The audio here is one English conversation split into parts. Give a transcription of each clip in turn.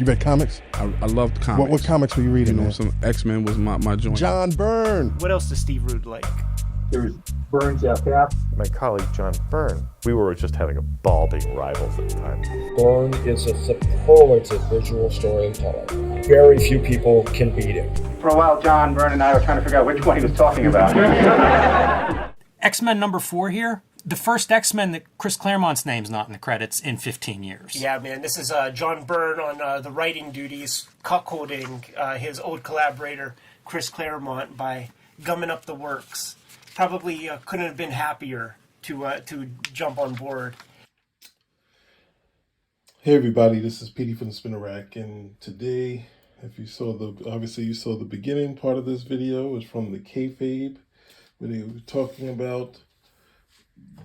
You read comics? I loved comics. What comics were you reading? You know, some X-Men was my joint. John Byrne. What else does Steve Rude like? There's Byrne's FF. My colleague John Byrne. We were just having a ball being rivals at the time. Byrne is a superlative visual storyteller. Very few people can beat him. For a while, John Byrne and I were trying to figure out which one he was talking about. X-Men number 4 here. The first X-Men that Chris Claremont's name's not in the credits in 15 years. Yeah, man, this is John Byrne on the writing duties, cuckolding his old collaborator, Chris Claremont, by gumming up the works. Probably couldn't have been happier to jump on board. Hey everybody, this is Petey from the Spinner Rack, and today, if you saw you saw the beginning part of this video was from the kayfabe, where they were talking about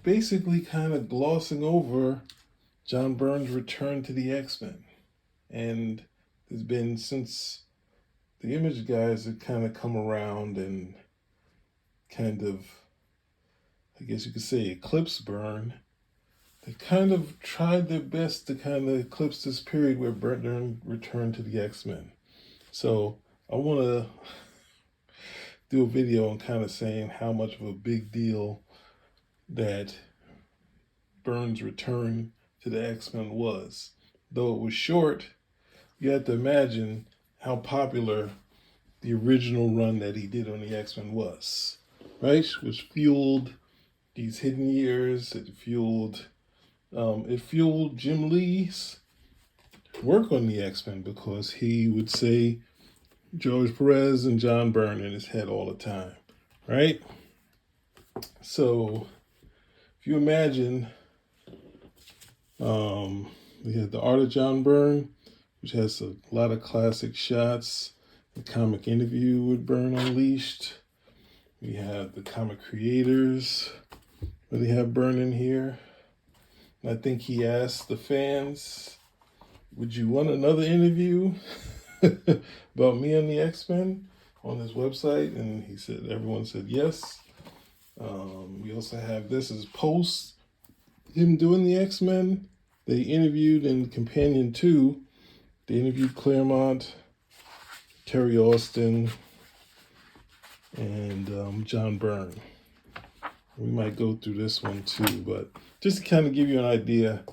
basically kind of glossing over John Byrne's return to the X-Men. And there's been, since the Image guys have kind of come around and kind of, I guess you could say, eclipse Byrne, they kind of tried their best to kind of eclipse this period where Byrne returned to the X-Men. So I want to do a video on kind of saying how much of a big deal that Byrne's return to the X-Men was. Though it was short, you have to imagine how popular the original run that he did on the X-Men was, right? Which fueled these hidden years. It fueled Jim Lee's work on the X-Men, because he would say George Perez and John Byrne in his head all the time, right? So if you imagine, we had the art of John Byrne, which has a lot of classic shots. The comic interview with Byrne Unleashed. We have the comic creators, where they have Byrne in here. And I think he asked the fans, would you want another interview about me on the X-Men on his website? And he said, everyone said yes. We also have this as post him doing the X-Men. They interviewed in Companion 2, they interviewed Claremont, Terry Austin, and John Byrne. We might go through this one too, but just to kind of give you an idea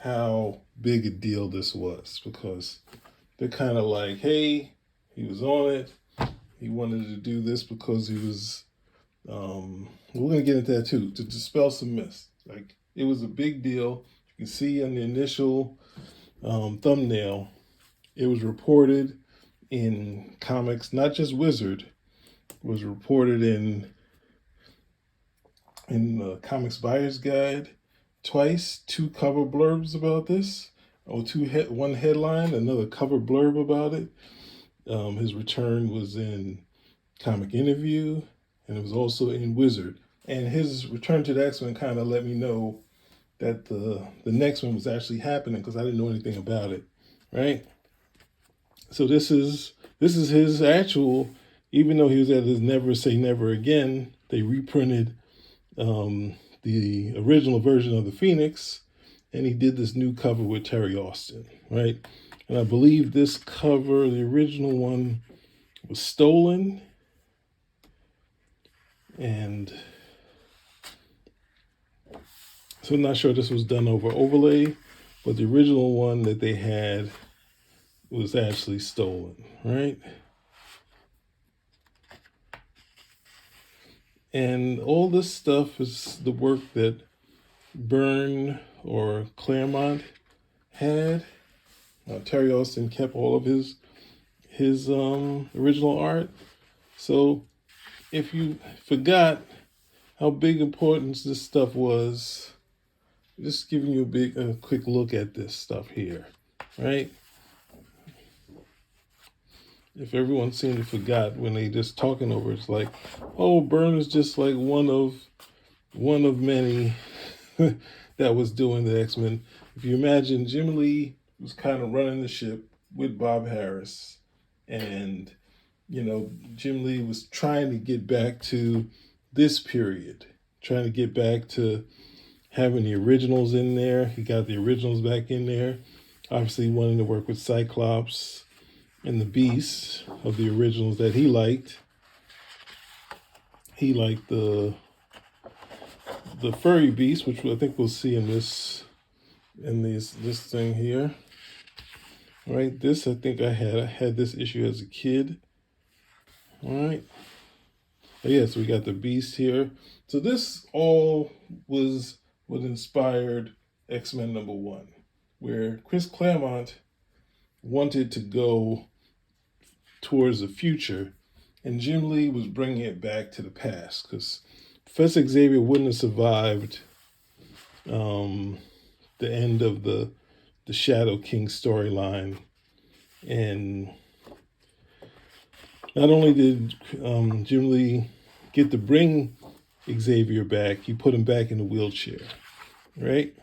how big a deal this was, because they're kind of like, hey, he was on it. He wanted to do this because he was, we're going to get into that too, to dispel some myths. Like, it was a big deal. You can see on the initial thumbnail, it was reported in comics, not just Wizard, it was reported in the Comics Buyer's Guide twice, 2 cover blurbs about this, or one headline, another cover blurb about it. His return was in Comic Interview, and it was also in Wizard. And his return to the X-Men kind of let me know that the next one was actually happening, because I didn't know anything about it, right? So this is his actual, even though he was at his Never Say Never Again, they reprinted the original version of the Phoenix, and he did this new cover with Terry Austin, right? And I believe this cover, the original one, was stolen, and so I'm not sure this was done over overlay, but the original one that they had was actually stolen, right? And all this stuff is the work that Byrne or Claremont had. Terry Austin kept all of his original art. So if you forgot how big importance this stuff was, just giving you a quick look at this stuff here, right? If everyone seemed to forgot when they just talking over, it's like, oh, Byrne is just like one of many that was doing the X-Men. If you imagine, Jim Lee was kind of running the ship with Bob Harris, and Jim Lee was trying to get back to this period, trying to get back to having the originals in there. He got the originals back in there. obviously wanting to work with Cyclops and the Beast of the originals that he liked. He liked the furry Beast, which I think we'll see in this thing here. All right, this I think I had this issue as a kid. All right. But yeah, so we got the Beast here. So this all was what inspired X-Men #1, where Chris Claremont wanted to go towards the future, and Jim Lee was bringing it back to the past, because Professor Xavier wouldn't have survived the end of the Shadow King storyline. And not only did Jim Lee get to bring Xavier back, he put him back in the wheelchair, right?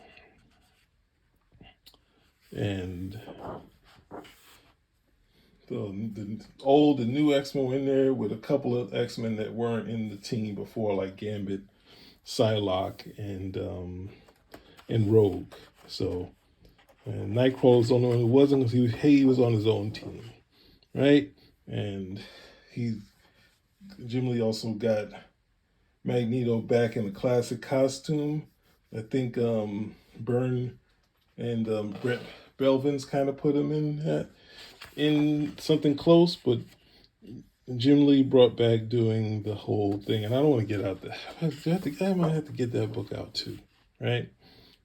And the old and new X-Men were in there with a couple of X-Men that weren't in the team before, like Gambit, Psylocke, and Rogue. So, and Nightcrawler was the only one who wasn't, because he was on his own team, right? And Jim Lee also got Magneto back in the classic costume. I think Byrne and Brett Belvin's kind of put him in something close, but Jim Lee brought back doing the whole thing. And I don't want to get out there. I might have to get that book out too, right?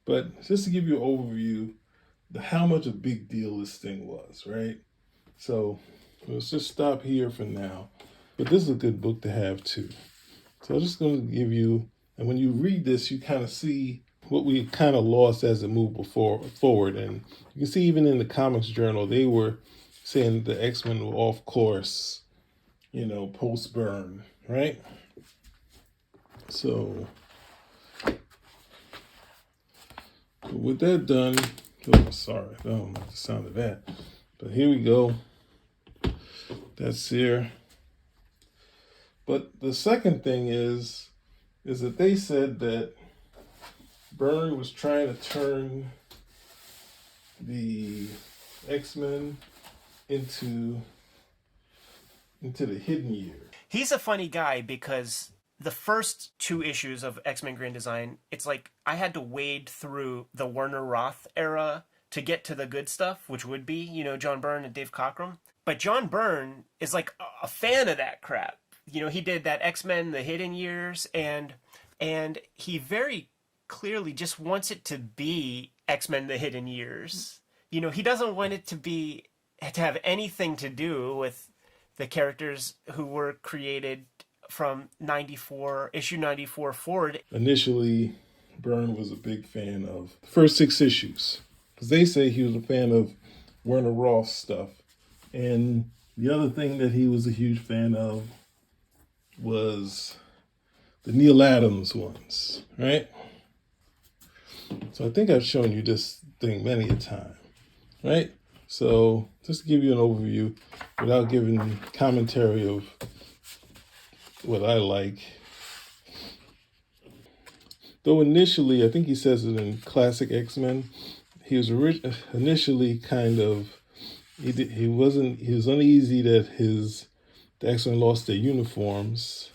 But just to give you an overview, how much a big deal this thing was, right? So let's just stop here for now. But this is a good book to have too. So I'm just going to give you, and when you read this, you kind of see what we kind of lost as it moved forward. And you can see even in the Comics Journal, they were saying the X-Men were off course, post Byrne, right? So with that done, sorry, I don't like the sound of that. But here we go. That's here. But the second thing is that they said that Byrne was trying to turn the X-Men into the hidden year. He's a funny guy because the first 2 issues of X-Men Grand Design, it's like I had to wade through the Werner Roth era to get to the good stuff, which would be, John Byrne and Dave Cockrum. But John Byrne is like a fan of that crap. He did that X-Men, the Hidden Years, and he very clearly just wants it to be X-Men, the Hidden Years. He doesn't want it to have anything to do with the characters who were created from issue 94 forward. Initially, Byrne was a big fan of the first 6 issues, because they say he was a fan of Werner Roth stuff. And the other thing that he was a huge fan of was the Neil Adams ones, right? So I think I've shown you this thing many a time, right? So just to give you an overview, without giving commentary of what I like. Though initially, I think he says it in Classic X-Men, he was initially kind of, he was uneasy that the X-Men lost their uniforms,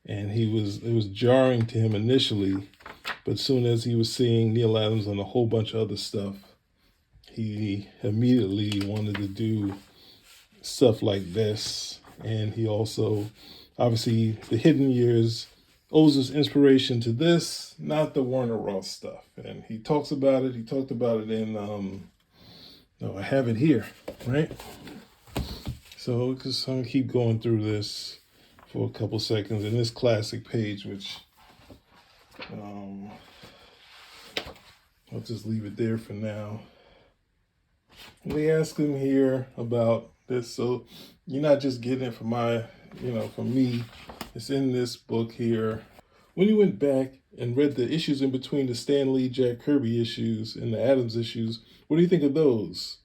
and it was jarring to him initially, but as soon as he was seeing Neil Adams on a whole bunch of other stuff, he immediately wanted to do stuff like this. And he also, obviously, the Hidden Years owes his inspiration to this, not the Werner Roth stuff. And he talks about it. He talked about it in, I have it here, right? So just I'm gonna keep going through this for a couple seconds in this classic page, which I'll just leave it there for now. And they ask him here about this, so you're not just getting it from from me. It's in this book here. When you went back and read the issues in between the Stan Lee, Jack Kirby issues and the Adams issues, what do you think of those?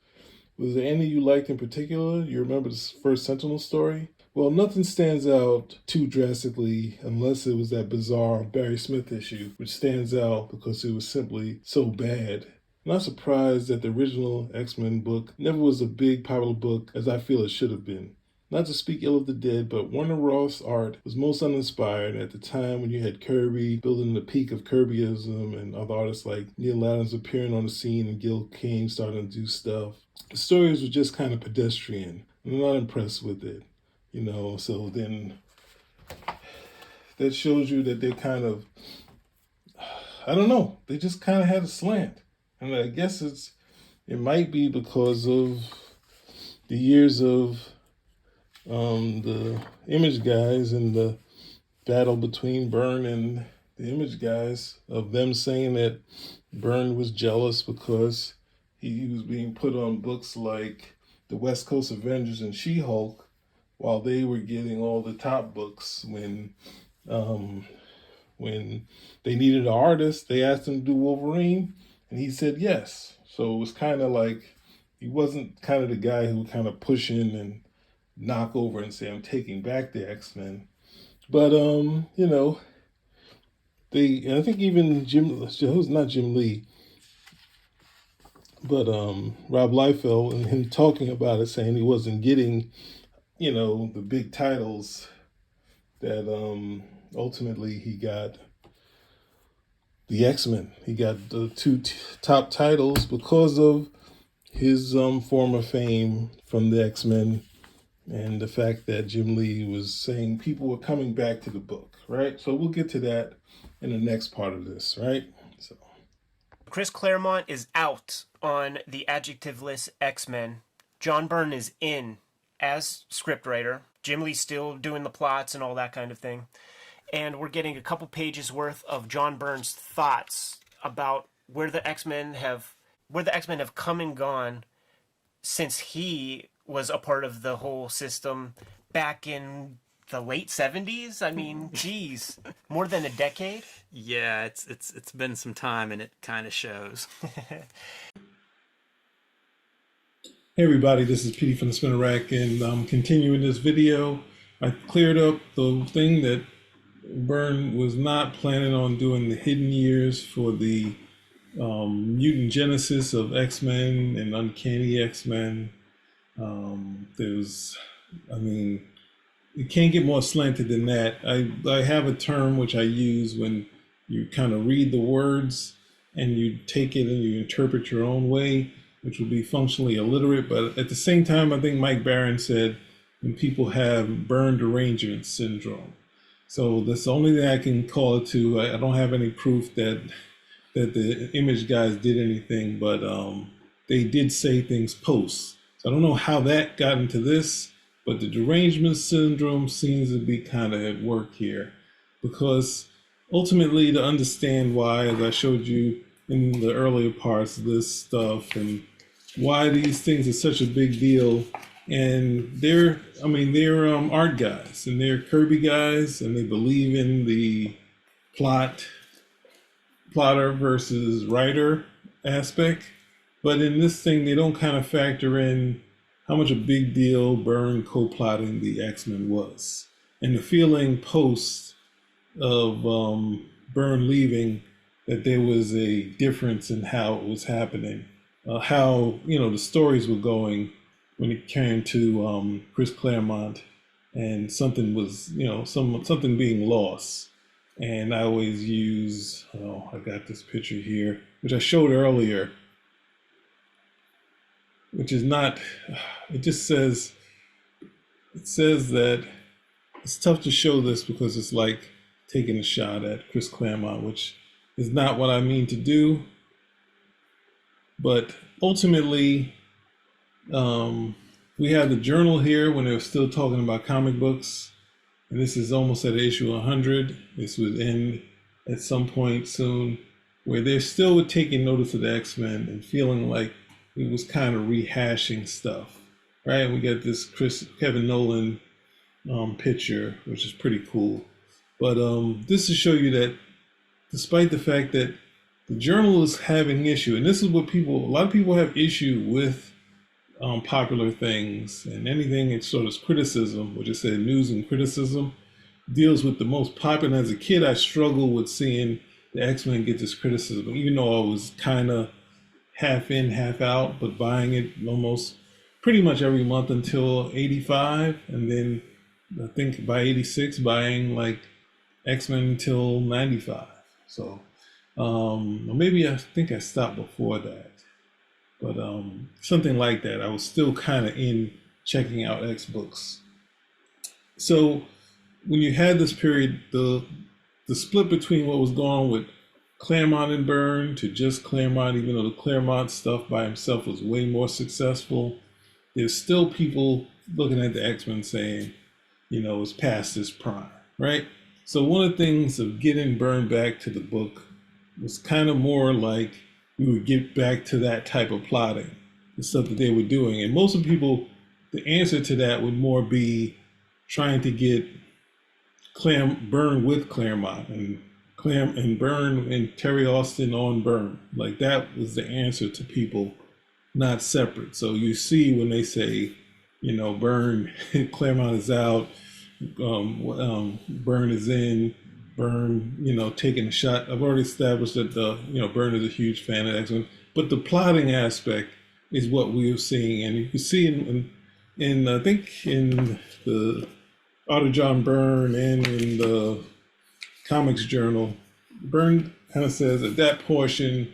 Was there any you liked in particular? You remember the first Sentinel story? Well, nothing stands out too drastically unless it was that bizarre Barry Smith issue, which stands out because it was simply so bad I'm not surprised that the original X-Men book never was a big popular book as I feel it should have been. Not to speak ill of the dead, but Warner Ross art was most uninspired at the time when you had Kirby building the peak of Kirbyism and other artists like Neil Adams appearing on the scene and Gil Kane starting to do stuff. The stories were just kind of pedestrian. I'm not impressed with it, so then that shows you that they kind of, I don't know, they just kind of had a slant. And I guess it might be because of the years of the Image guys and the battle between Byrne and the Image guys, of them saying that Byrne was jealous because he was being put on books like the West Coast Avengers and She-Hulk while they were getting all the top books. When they needed an artist, they asked him to do Wolverine and he said yes. So it was kind of like he wasn't kind of the guy who would kind of push in and knock over and say, I'm taking back the X-Men. But, and I think even who's not Jim Lee, but Rob Liefeld, and him talking about it, saying he wasn't getting, the big titles that ultimately he got the X-Men. He got the two top titles because of his former fame from the X-Men and the fact that Jim Lee was saying people were coming back to the book, right? So we'll get to that in the next part of this, right? So Chris Claremont is out on the adjectiveless X-Men. John Byrne is in as scriptwriter. Jim Lee's still doing the plots and all that kind of thing. And we're getting a couple pages worth of John Byrne's thoughts about where the X-Men have come and gone since he was a part of the whole system back in the late 70s. I mean, geez, more than a decade. Yeah, it's been some time, and it kind of shows. Hey everybody, this is Petey from the Spinner Rack, and I'm continuing this video. I cleared up the thing that Byrne was not planning on doing the hidden years for the mutant genesis of X-Men and Uncanny X-Men. It can't get more slanted than that. I have a term which I use when you kind of read the words and you take it and you interpret your own way, which would be functionally illiterate. But at the same time, I think Mike Barron said when people have Byrne derangement syndrome. So that's the only thing I can call it to. I don't have any proof that the Image guys did anything, but they did say things post. So I don't know how that got into this, but the derangement syndrome seems to be kind of at work here, because ultimately to understand why, as I showed you in the earlier parts of this stuff, and why these things are such a big deal. And they're art guys and they're Kirby guys, and they believe in the plotter versus writer aspect. But in this thing, they don't kind of factor in how much a big deal Byrne co-plotting the X-Men was. And the feeling post of Byrne leaving that there was a difference in how it was happening, how, the stories were going when it came to Chris Claremont, and something was, something being lost. And I always use, I got this picture here, which I showed earlier, which is not, it says that it's tough to show this because it's like taking a shot at Chris Claremont, which is not what I mean to do. But ultimately, we have the journal here when they were still talking about comic books, and this is almost at issue 100. This would end at some point soon, where they're still taking notice of the X-Men and feeling like it was kind of rehashing stuff, right? We got this Kevin Nolan picture, which is pretty cool. But this to show you that despite the fact that the journal is having issue, and this is what a lot of people have issue with popular things, and anything it's sort of criticism, which is said news and criticism, deals with the most popular. As a kid, I struggled with seeing the X-Men get this criticism, even though I was kind of half in, half out, but buying it almost pretty much every month until 85. And then I think by 86, buying like X-Men until 95. So maybe I think I stopped before that. But something like that. I was still kind of in checking out X books. So when you had this period, the split between what was going on with Claremont and Byrne to just Claremont, even though the Claremont stuff by himself was way more successful, there's still people looking at the X-Men saying, it's past its prime, right? So one of the things of getting Byrne back to the book was kind of more like we would get back to that type of plotting, the stuff that they were doing. And most of the people, the answer to that would more be trying to get Byrne with Claremont and Byrne and Terry Austin on Byrne. Like that was the answer to people, not separate. So you see when they say, Byrne, Claremont is out, Byrne is in, Byrne, taking a shot. I've already established that Byrne is a huge fan of X-Men, but the plotting aspect is what we are seeing, and you can see in I think in the Art of John Byrne and in the Comics Journal, Byrne kind of says at that portion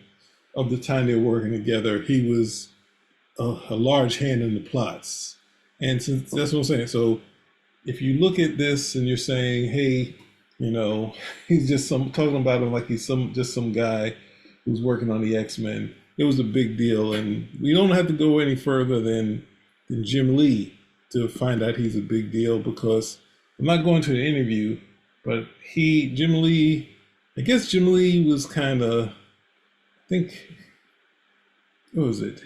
of the time they were working together, he was a large hand in the plots, and since that's what I'm saying. So if you look at this and you're saying, hey, he's just talking about him like he's just some guy who's working on the X-Men. It was a big deal, and we don't have to go any further than Jim Lee to find out he's a big deal, because I'm not going to the interview, but Jim Lee was kind of, I think, what was it?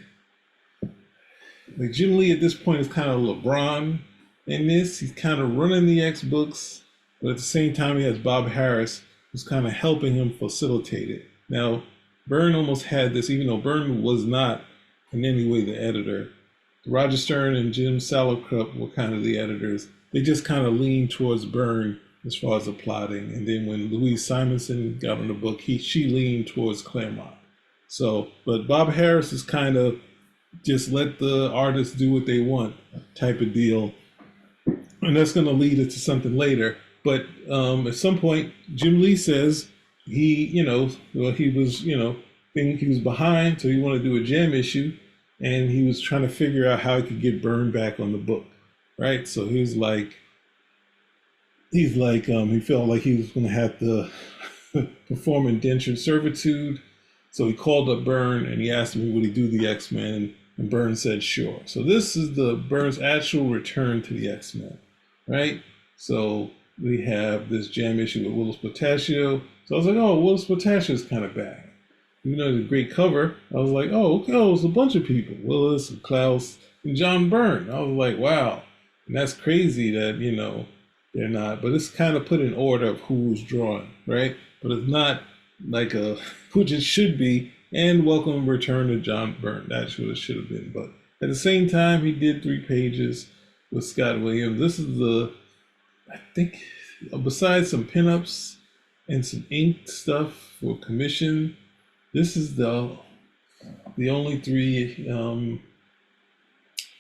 Like Jim Lee at this point is kind of LeBron in this. He's kind of running the X books, but at the same time, he has Bob Harris, who's kind of helping him facilitate it. Now, Byrne almost had this, even though Byrne was not in any way the editor. Roger Stern and Jim Salicrup were kind of the editors. They just kind of leaned towards Byrne as far as the plotting. And then when Louise Simonson got on the book, she leaned towards Claremont. So, but Bob Harris is kind of just let the artists do what they want type of deal. And that's going to lead it to something later. But at some point, Jim Lee says he was behind, so he wanted to do a jam issue, and he was trying to figure out how he could get Byrne back on the book, right? So he felt like he was going to have to perform indentured servitude. So he called up Byrne and he asked him, would he do the X-Men? And Byrne said, sure. So this is Byrne's actual return to the X-Men, right? So we have this jam issue with Willis Portacio. So I was like, oh, Willis Portacio is kind of back. Even though it's a great cover, I was like, oh, okay, it's a bunch of people. Willis, and Klaus, and John Byrne. I was like, wow. And that's crazy that, they're not. But it's kind of put in order of who's drawing, right? But it's not like which it should be. And welcome return to John Byrne. That's what it should have been. But at the same time, he did 3 pages with Scott Williams. This is I think, besides some pinups and some ink stuff for commission, this is the only 3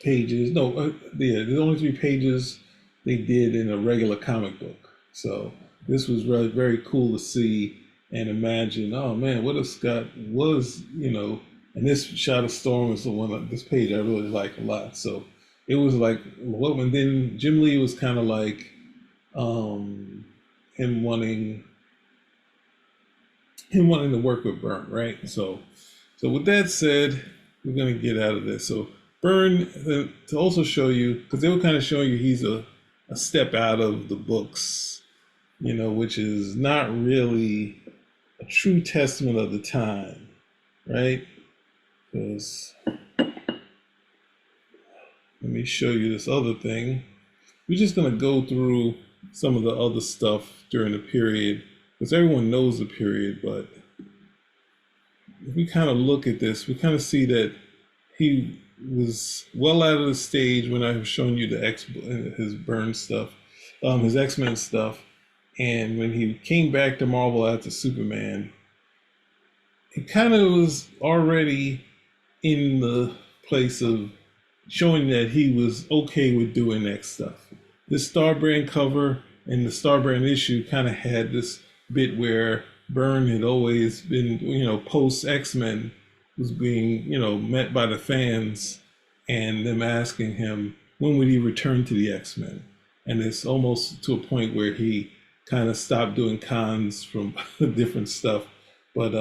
pages. No, the only 3 pages they did in a regular comic book. So this was really very cool to see and imagine. Oh man, what if Scott was, and this shot of Storm is the one on this page I really like a lot. So it was like, and then Jim Lee was kind of like him wanting to work with Byrne, right? So with that said, we're gonna get out of this. So Byrne, to also show you, because they were kind of showing you he's a step out of the books, which is not really a true testament of the time, right? Because let me show you this other thing. We're just gonna go through some of the other stuff during the period, because everyone knows the period, but if we kind of look at this, we kind of see that he was well out of the stage when I was showing you his Byrne stuff, his X-Men stuff. And when he came back to Marvel after Superman, it kind of was already in the place of showing that he was okay with doing that stuff. This Star Brand cover and the Star Brand issue kind of had this bit where Byrne had always been, post X-Men was being, met by the fans and them asking him when would he return to the X-Men. And it's almost to a point where he kind of stopped doing cons from different stuff. But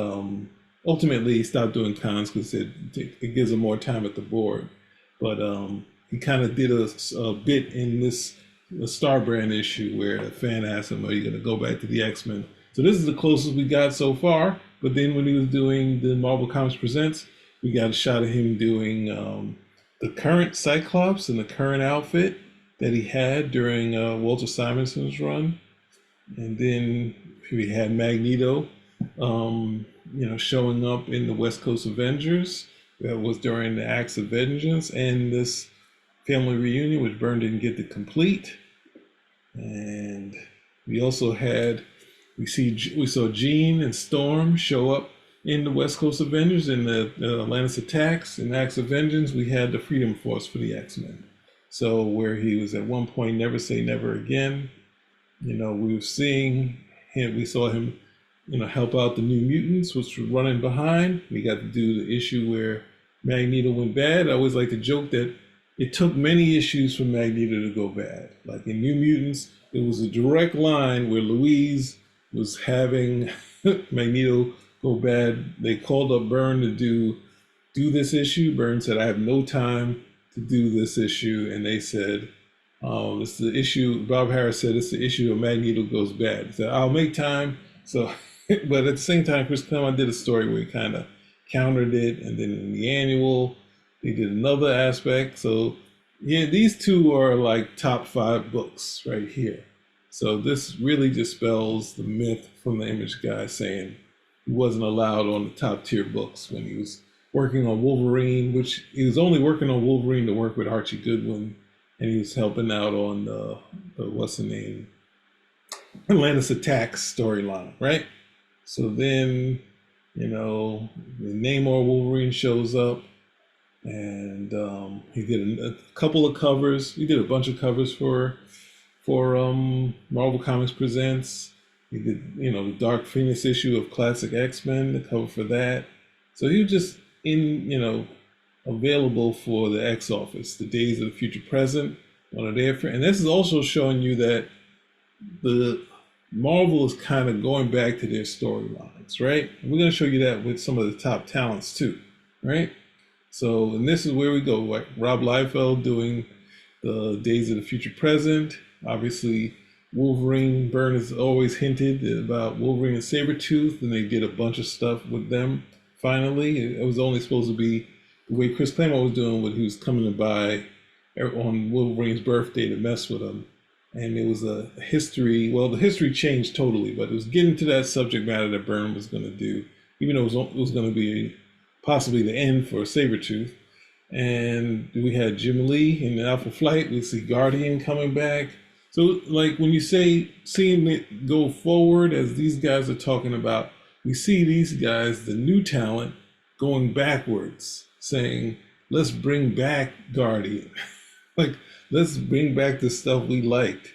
ultimately, he stopped doing cons because it gives him more time at the board. But he kind of did a bit in this Star Brand issue where a fan asked him, are you going to go back to the X-Men? So this is the closest we got so far. But then when he was doing the Marvel Comics Presents, we got a shot of him doing the current Cyclops in the current outfit that he had during Walter Simonson's run. And then we had Magneto, showing up in the West Coast Avengers. That was during the Acts of Vengeance and this family reunion, which Byrne didn't get to complete. And we also we saw Jean and Storm show up in the West Coast Avengers in the Atlantis Attacks. In Acts of Vengeance, we had the Freedom Force for the X-Men. So where he was at one point, never say never again. We saw him, help out the New Mutants, which were running behind. We got to do the issue where Magneto went bad. I always like to joke that it took many issues for Magneto to go bad. Like in New Mutants, it was a direct line where Louise was having Magneto go bad. They called up Byrne to do this issue. Byrne said, I have no time to do this issue. And they said, it's the issue, Bob Harris said, it's the issue of Magneto goes bad. He said, I'll make time. So, but at the same time, Chris Claremont did a story where he kind of countered it. And then in the annual, they did another aspect. So yeah, these two are like top 5 books right here. So this really dispels the myth from the Image guy saying he wasn't allowed on the top tier books when he was working on Wolverine, which he was only working on Wolverine to work with Archie Goodwin. And he was helping out on the what's the name? Atlantis Attacks storyline, right? So then, the Namor Wolverine shows up, and he did a couple of covers. He did a bunch of covers for Marvel Comics Presents. He did, the Dark Phoenix issue of Classic X-Men, the cover for that. So he was just available for the X Office, the Days of the Future Present, one of their, and this is also showing you that the Marvel is kind of going back to their storylines, right? And we're going to show you that with some of the top talents too, right? So, and this is where we go, like Rob Liefeld doing the Days of the Future Present. Obviously, Wolverine, Byrne has always hinted about Wolverine and Sabretooth, and they did a bunch of stuff with them. Finally, it was only supposed to be the way Chris Claremont was doing when he was coming by on Wolverine's birthday to mess with him. And it was a history, well, the history changed totally, but it was getting to that subject matter that Byrne was going to do, even though it was going to be possibly the end for Sabretooth. And we had Jim Lee in Alpha Flight. We see Guardian coming back. So like when you say seeing it go forward, as these guys are talking about, we see these guys, the new talent, going backwards, saying, let's bring back Guardian. Like, let's bring back the stuff we liked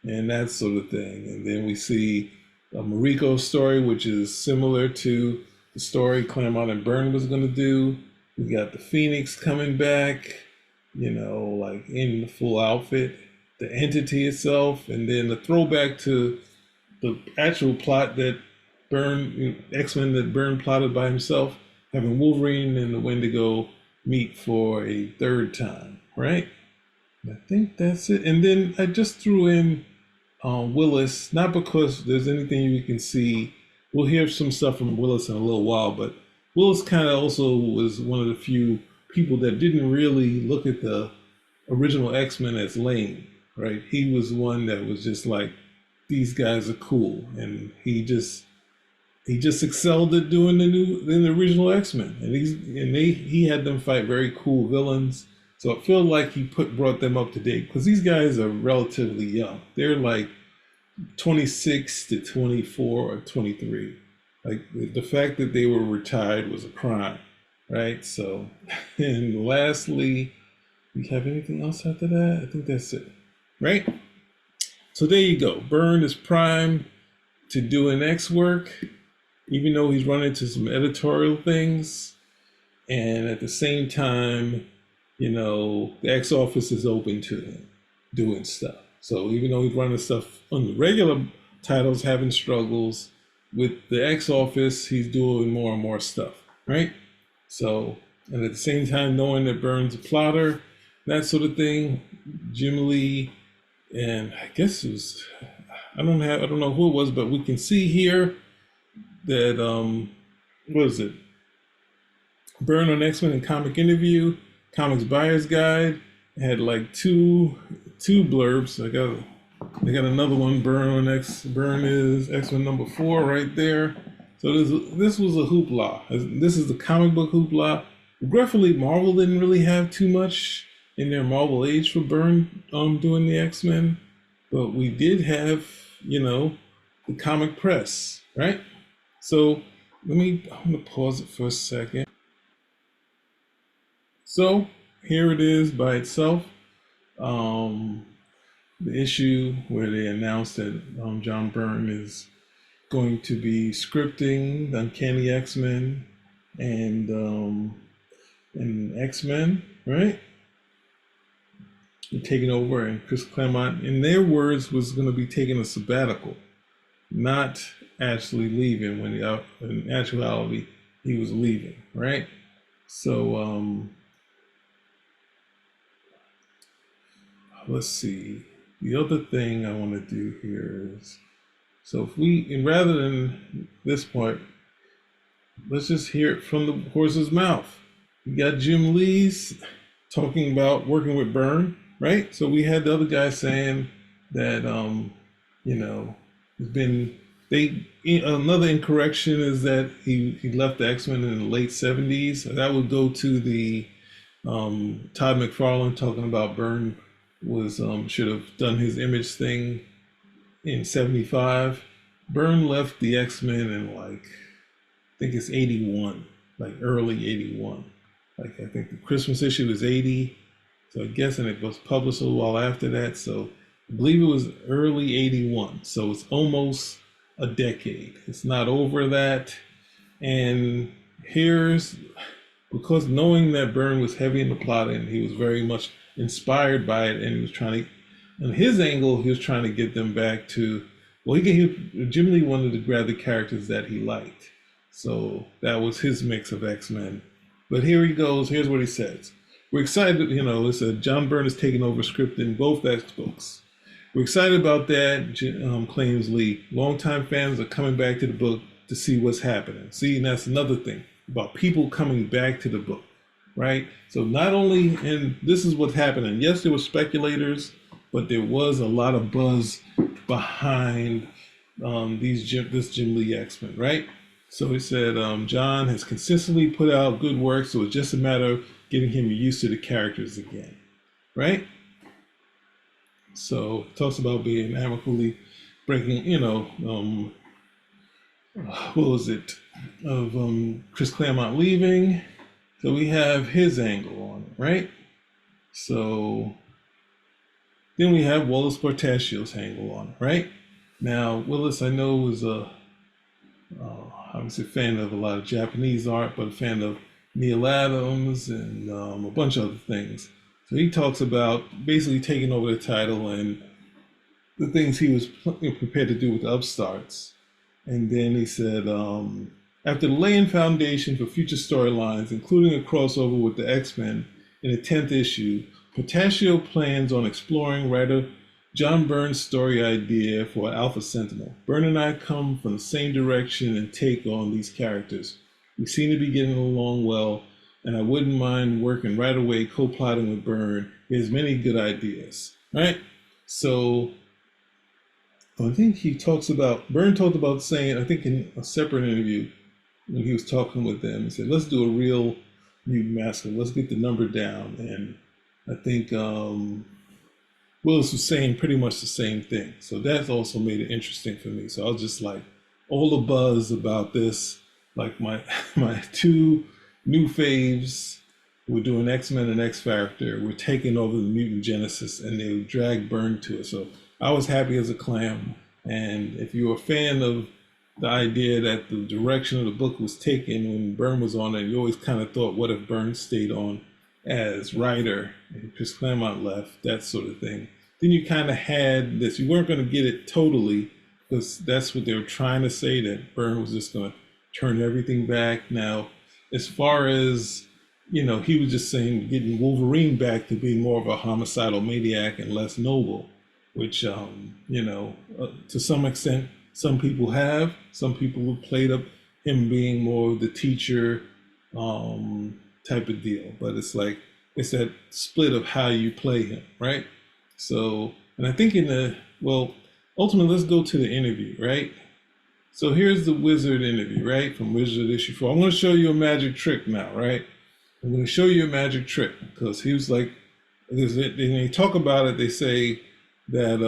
and that sort of thing. And then we see a Mariko story, which is similar to the story Claremont and Byrne was going to do. We got the Phoenix coming back, like in the full outfit, the entity itself, and then the throwback to the actual plot that Byrne, X-Men that Byrne plotted by himself, having Wolverine and the Wendigo meet for a third time, right? I think that's it. And then I just threw in Willis, not because there's anything you can see. We'll hear some stuff from Willis in a little while, but Willis kind of also was one of the few people that didn't really look at the original X-Men as lame, right? He was one that was just like, these guys are cool, and he just excelled at doing the original X-Men, and he had them fight very cool villains. So I feel like he brought them up to date, because these guys are relatively young. They're like 26 to 24 or 23. Like the fact that they were retired was a crime. right? So, and lastly, we have anything else after that? I think that's it, right? So there you go. Byrne is primed to do an X work, even though he's run into some editorial things. And at the same time, you know, the X office is open to him doing stuff. So even though he's running stuff on the regular titles, having struggles with the X office, he's doing more and more stuff, right? So, and at the same time, knowing that Byrne's a plotter, that sort of thing, Jim Lee, and I guess it was, I don't know who it was, but we can see here that, what is it? Byrne on X-Men and Comic Interview, Comics Buyer's Guide, had like two blurbs. I got another one. Byrne is X-Men number 4 right there. So this was a hoopla. This is the comic book hoopla. Regretfully, Marvel didn't really have too much in their Marvel age for Byrne doing the X-Men, but we did have, you know, the comic press, right? So I'm gonna pause it for a second. So here it is by itself. The issue where they announced that John Byrne is going to be scripting the Uncanny X-Men and X-Men, right? Taking over, and Chris Claremont, in their words, was going to be taking a sabbatical, not actually leaving, when in actuality he was leaving, right? So let's see. The other thing I want to do here is, so if we, and rather than this part, let's just hear it from the horse's mouth. We got Jim Lee's talking about working with Byrne, right? So we had the other guy saying that, you know, there's been, another incorrection is that he left the X-Men in the late 70s. That would go to the Todd McFarlane talking about Byrne was should have done his Image thing in 75. Byrne left the X-Men in like, I think it's 81, like early 81. Like I think the Christmas issue was 80. So I guess, and it was published a little while after that. So I believe it was early 81. So it's almost a decade. It's not over that. And here's, because knowing that Byrne was heavy in the plot and he was very much inspired by it, and he was trying to, on his angle, he was trying to get them back to, well, Jim Lee wanted to grab the characters that he liked. So that was his mix of X-Men. But here he goes, here's what he says. We're excited, you know, it said John Byrne is taking over scripting both X books. We're excited about that, claims Lee. Longtime fans are coming back to the book to see what's happening. See, and that's another thing about people coming back to the book, right? So not only, and this is what's happening. Yes, there were speculators, but there was a lot of buzz behind this Jim Lee X-Men, right? So he said, John has consistently put out good work, so it's just a matter of getting him used to the characters again, right? So it talks about being amicably breaking, you know, what was it, of Chris Claremont leaving. So we have his angle on it, right? So then we have Willis Portacio's angle on it, right? Now, Willis, I know, is obviously a fan of a lot of Japanese art, but a fan of Neil Adams and a bunch of other things. So he talks about basically taking over the title and the things he was prepared to do with the upstarts. And then he said, after laying foundation for future storylines, including a crossover with the X-Men in the 10th issue, Portacio plans on exploring writer John Byrne's story idea for Alpha Sentinel. Byrne and I come from the same direction and take on these characters. We seem to be getting along well, and I wouldn't mind working right away co-plotting with Byrne. He has many good ideas, right? So I think Byrne talked about saying, I think in a separate interview, when he was talking with them, he said, let's do a real mutant masculine. Let's get the number down. And I think Willis was saying pretty much the same thing. So that also made it interesting for me. So I was just like, all the buzz about this, like my two, new faves who were doing X-Men and X-Factor were taking over the mutant genesis, and they dragged Byrne to it. So I was happy as a clam. And if you're a fan of the idea that the direction of the book was taken when Byrne was on it, you always kind of thought, what if Byrne stayed on as writer and Chris Claremont left, that sort of thing. Then you kind of had this. You weren't going to get it totally, because that's what they were trying to say, that Byrne was just going to turn everything back. Now, as far as, he was just saying getting Wolverine back to being more of a homicidal maniac and less noble, which, to some extent, some people have. Some people have played up him being more of the teacher type of deal. But it's that split of how you play him, right? So, and I think ultimately, let's go to the interview, right? So here's the Wizard interview, right? From Wizard issue 4. I'm going to show you a magic trick now, right? I'm going to show you a magic trick, because he was like, when they talk about it, they say that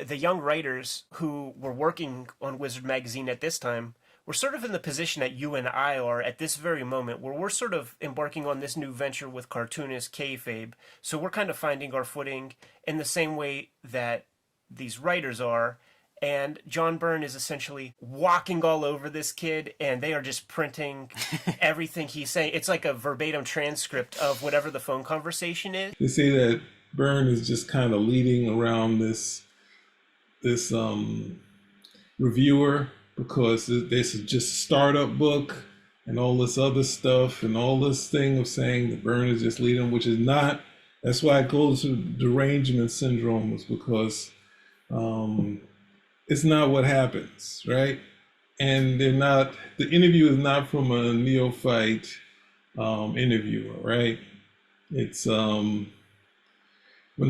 the young writers who were working on Wizard magazine at this time were sort of in the position that you and I are at this very moment, where we're sort of embarking on this new venture with cartoonist kayfabe. So we're kind of finding our footing in the same way that these writers are. And John Byrne is essentially walking all over this kid, and they are just printing everything he's saying. It's like a verbatim transcript of whatever the phone conversation is. They say that Byrne is just kind of leading around this reviewer, because this is just a startup book and all this other stuff and all this thing of saying that Byrne is just leading, which is not. That's why it goes to derangement syndrome, is because it's not what happens, right? And the interview is not from a neophyte interviewer, right? It's when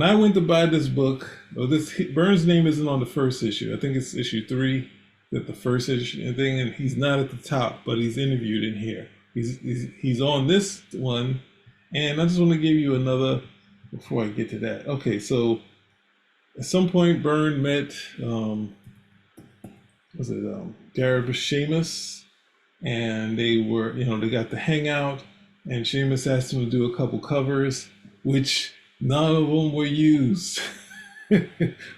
I went to buy this book, Byrne's name isn't on the first issue. I think it's issue 3, that the first issue thing, and he's not at the top, but he's interviewed in here. He's on this one, and I just want to give you another before I get to that. Okay, so at some point Byrne met Garrett Seamus, and they got to hang out, and Seamus asked him to do a couple covers, which none of them were used.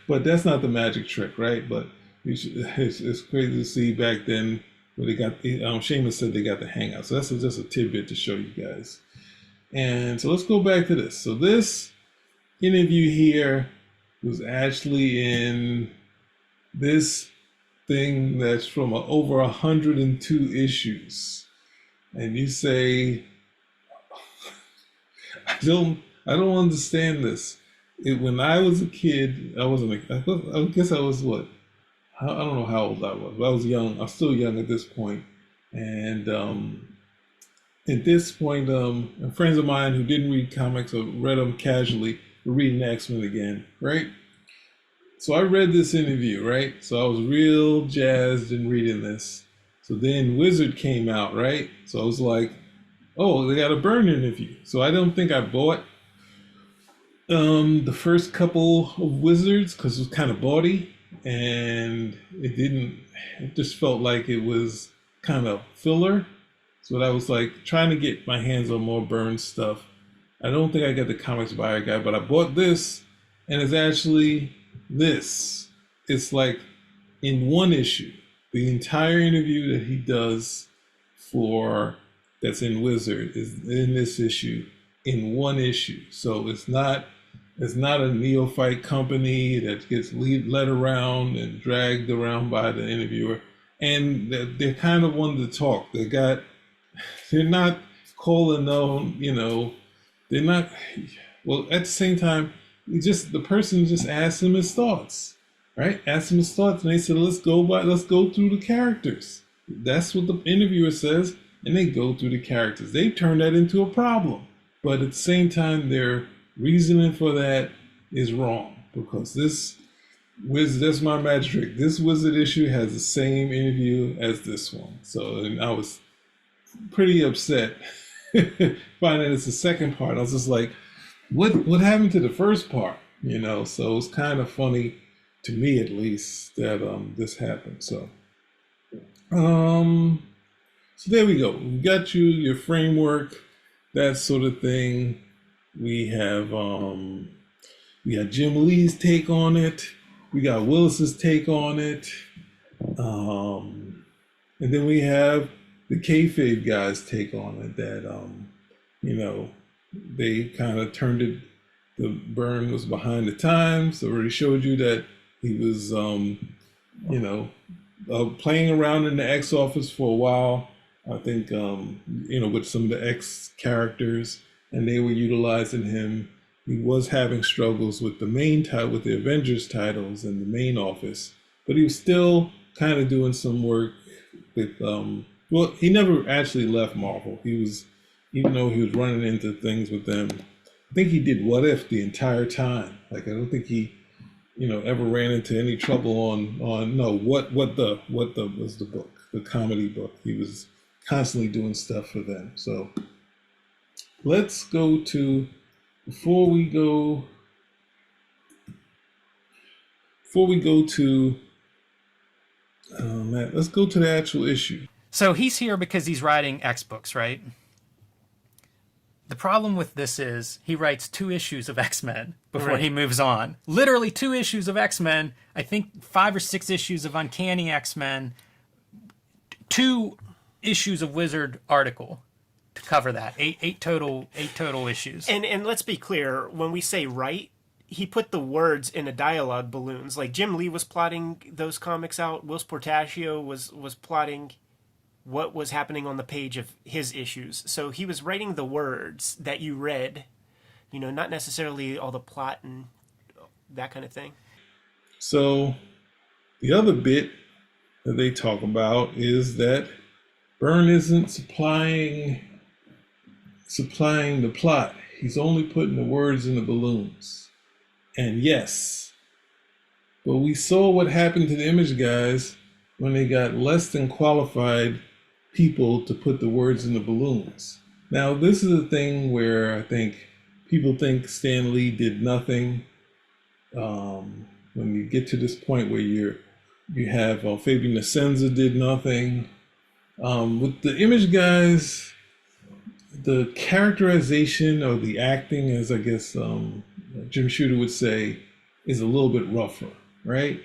But that's not the magic trick, right? But it's crazy to see back then where they got, Seamus said they got to hang out. So that's just a tidbit to show you guys. And so let's go back to this. So this interview here was actually in this thing that's from over 102 issues. And you say, I don't understand this. When I was a kid, I guess I was what? I don't know how old I was, but I was young. I was still young at this point. And at this point, friends of mine who didn't read comics or read them casually were reading X-Men again, right? So I read this interview, right? So I was real jazzed in reading this. So then Wizard came out, right? So I was like, oh, they got a Byrne interview. So I don't think I bought the first couple of Wizards, because it was kind of bawdy, and it just felt like it was kind of filler. So I was like trying to get my hands on more Byrne stuff. I don't think I got the Comics Buyer Guide, but I bought this, and it's actually this. It's like in one issue, the entire interview that he does that's in Wizard is in this issue, in one issue. So it's not a neophyte company that gets led around and dragged around by the interviewer. And they're kind of wanting to talk. They're not calling on, they're not, well, at the same time, the person just asked him his thoughts, right? Asked him his thoughts, and they said, let's go through the characters. That's what the interviewer says, and they go through the characters. They turn that into a problem. But at the same time, their reasoning for that is wrong, because that's my magic trick. This Wizard issue has the same interview as this one. So, and I was pretty upset finding it's the second part. I was just like, what happened to the first part? So it's kind of funny to me, at least, that this happened. So So there we go. We got you your framework, that sort of thing. We got Jim Lee's take on it. We got Willis's take on it. And then we have the kayfabe guys' take on it, that they kind of turned it. The Byrne was behind the times. I already showed you that he was playing around in the X office for a while. I think with some of the X characters, and they were utilizing him. He was having struggles with the main title, with the Avengers titles in the main office, but he was still kind of doing some work with. He never actually left Marvel. He was, even though he was running into things with them, I think he did What If the entire time. Like, I don't think he, ever ran into any trouble on what was the book, the comedy book. He was constantly doing stuff for them. So let's go to, before we go to let's go to the actual issue. So he's here because he's writing X books, right? The problem with this is he writes 2 issues of X-Men before he moves on. Literally 2 issues of X-Men. I think 5 or 6 issues of Uncanny X-Men. 2 issues of Wizard article to cover that. 8 total issues. And let's be clear, when we say write, he put the words in a dialogue balloons. Like Jim Lee was plotting those comics out. Whilce Portacio was plotting what was happening on the page of his issues. So he was writing the words that you read, not necessarily all the plot and that kind of thing. So the other bit that they talk about is that Byrne isn't supplying the plot. He's only putting the words in the balloons. And yes, but we saw what happened to the Image guys when they got less than qualified people to put the words in the balloons. Now, this is a thing where I think people think Stan Lee did nothing. When you get to this point where you have Fabian Nicieza did nothing. With the Image guys, the characterization or the acting, as I guess Jim Shooter would say, is a little bit rougher, right?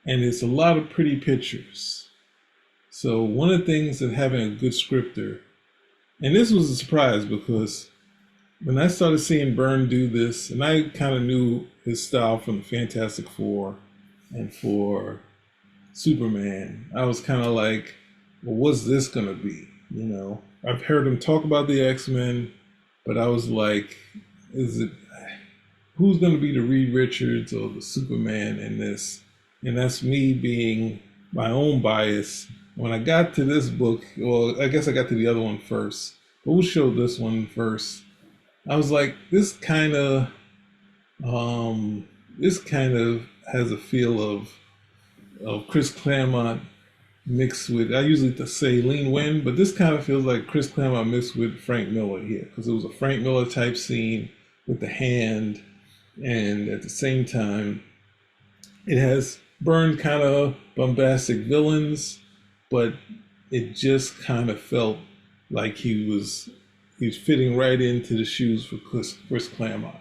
And it's a lot of pretty pictures. So one of the things that having a good scripter, and this was a surprise because when I started seeing Byrne do this, and I kind of knew his style from the Fantastic Four and for Superman, I was kind of like, well, what's this going to be? I've heard him talk about the X-Men, but I was like, who's going to be the Reed Richards or the Superman in this? And that's me being my own bias. When I got to this book, well, I guess I got to the other one first, but we'll show this one first. I was like, this kind of has a feel of Chris Claremont mixed with, I usually say Lean Win, but this kind of feels like Chris Claremont mixed with Frank Miller here, because it was a Frank Miller type scene with the hand, and at the same time, it has Byrne kind of bombastic villains, but it just kind of felt like he was fitting right into the shoes for Chris Claremont.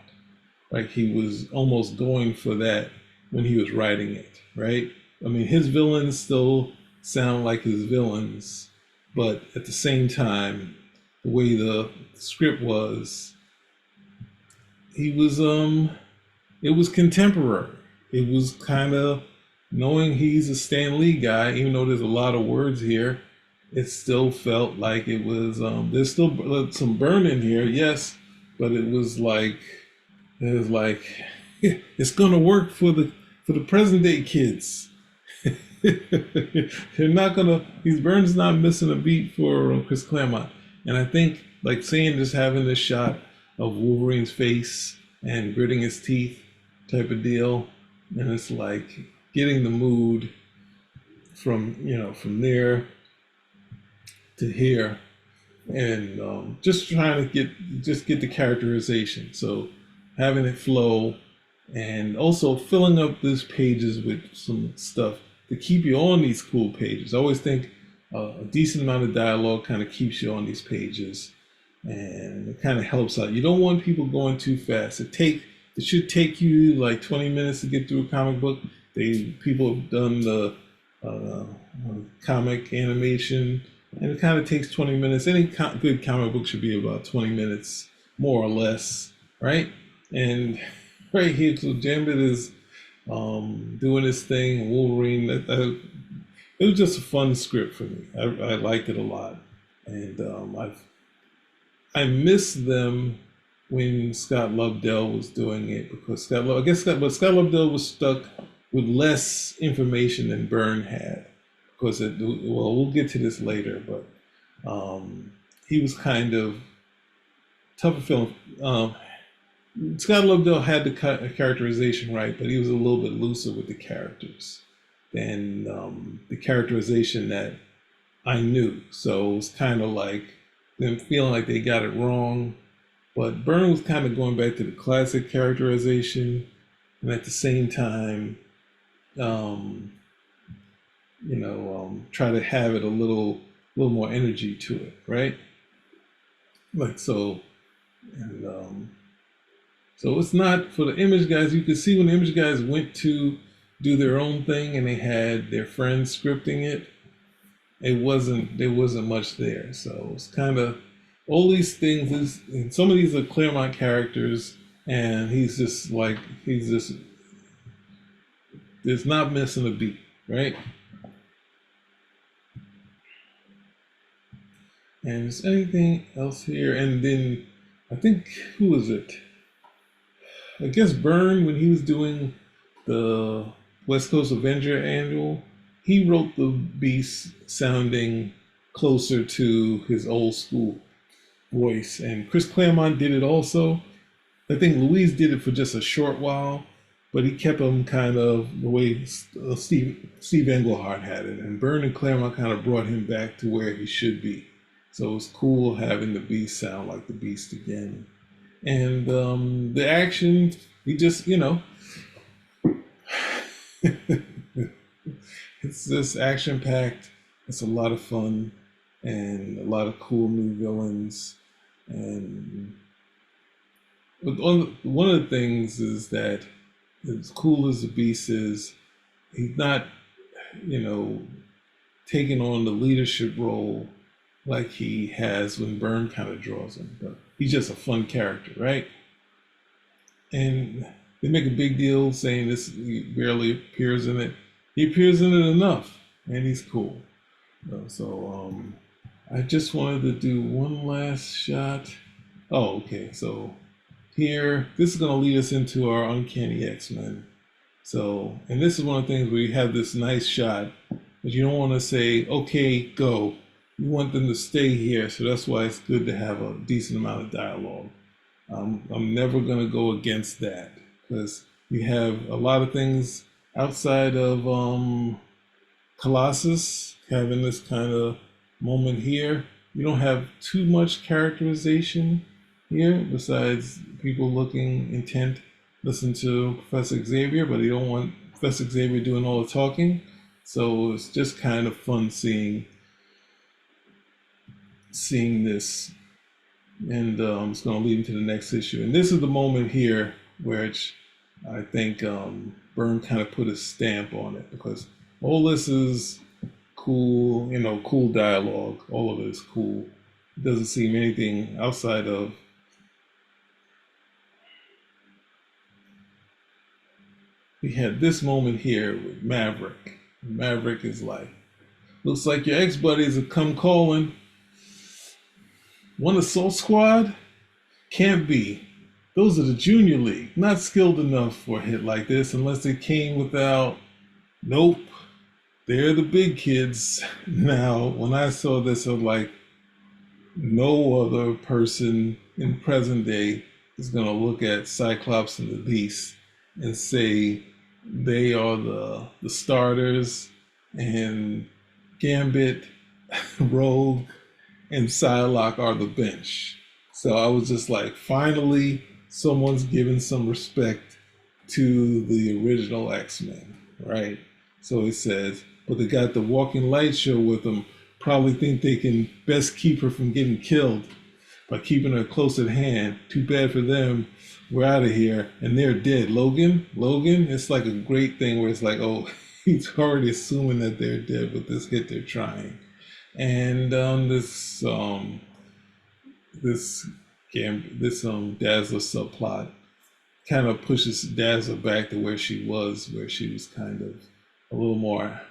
Like he was almost going for that when he was writing it, right? I mean, his villains still sound like his villains, but at the same time, the way the script was, it was contemporary. It was kind of, knowing he's a Stan Lee guy, even though there's a lot of words here, it still felt like it was, there's still some Byrne in here, yes, but it was like, it's gonna work for the present day kids. They're not gonna, Byrne's not missing a beat for Chris Claremont. And I think, like saying, just having this shot of Wolverine's face and gritting his teeth type of deal, and it's like getting the mood from there to here, and just trying to get the characterization. So having it flow, and also filling up these pages with some stuff to keep you on these cool pages. I always think a decent amount of dialogue kind of keeps you on these pages, and it kind of helps out. You don't want people going too fast. It should take you like 20 minutes to get through a comic book. People have done the comic animation, and it kind of takes 20 minutes. Any good comic book should be about 20 minutes, more or less, right? And right here, so Gambit is doing this thing, and Wolverine. It was just a fun script for me. I liked it a lot, and I miss them when Scott Lobdell was doing it, because Scott Lobdell was stuck with less information than Byrne had, because we'll get to this later, but he was kind of tougher film. Scott Lobdell had the characterization right, but he was a little bit looser with the characters than the characterization that I knew. So it was kind of like them feeling like they got it wrong. But Byrne was kind of going back to the classic characterization, and at the same time, try to have it a little more energy to it, right? Like so, and so it's not for the Image guys. You could see when the Image guys went to do their own thing and they had their friends scripting it, there wasn't much there. So it's kind of all these things and some of these are Claremont characters, and he's just there's not missing a beat, right? And is anything else here? And then I think, who was it? I guess Byrne, when he was doing the West Coast Avenger annual, he wrote the Beast sounding closer to his old school voice. And Chris Claremont did it also. I think Louise did it for just a short while, but he kept him kind of the way Steve Englehart had it. And Byrne and Claremont kind of brought him back to where he should be. So it's cool having the Beast sound like the Beast again. And the action, he just, it's just action-packed. It's a lot of fun and a lot of cool new villains. And one of the things is that as cool as the Beast is, he's not, taking on the leadership role like he has when Byrne kind of draws him. But he's just a fun character, right? And they make a big deal saying he barely appears in it. He appears in it enough, and he's cool. So I just wanted to do one last shot. Oh, okay. So here, this is going to lead us into our Uncanny X-Men. So, and this is one of the things where you have this nice shot, but you don't want to say, okay, go. You want them to stay here, so that's why it's good to have a decent amount of dialogue. I'm never going to go against that, because you have a lot of things outside of Colossus having this kind of moment here. You don't have too much characterization here, besides people looking intent, listen to Professor Xavier, but you don't want Professor Xavier doing all the talking. So it's just kind of fun seeing this, and it's going to lead into the next issue. And this is the moment here which I think Byrne kind of put a stamp on it, because all this is cool, cool dialogue. All of it is cool. It doesn't seem anything outside of we had this moment here with Maverick. Maverick is like, looks like your ex-buddies have come calling. One assault squad? Can't be. Those are the junior league. Not skilled enough for a hit like this unless they came without. Nope. They're the big kids. Now, when I saw this, I was like, no other person in present day is going to look at Cyclops and the Beast and say they are the starters, and Gambit, Rogue, and Psylocke are the bench. So I was just like, finally, someone's giving some respect to the original X-Men, right? So he says, but they got the Walking Light show with them, probably think they can best keep her from getting killed by keeping her close at hand. Too bad for them. We're out of here. And they're dead. Logan, it's like a great thing where it's like, oh, he's already assuming that they're dead with this hit they're trying. And this Dazzler subplot kind of pushes Dazzler back to where she was kind of a little more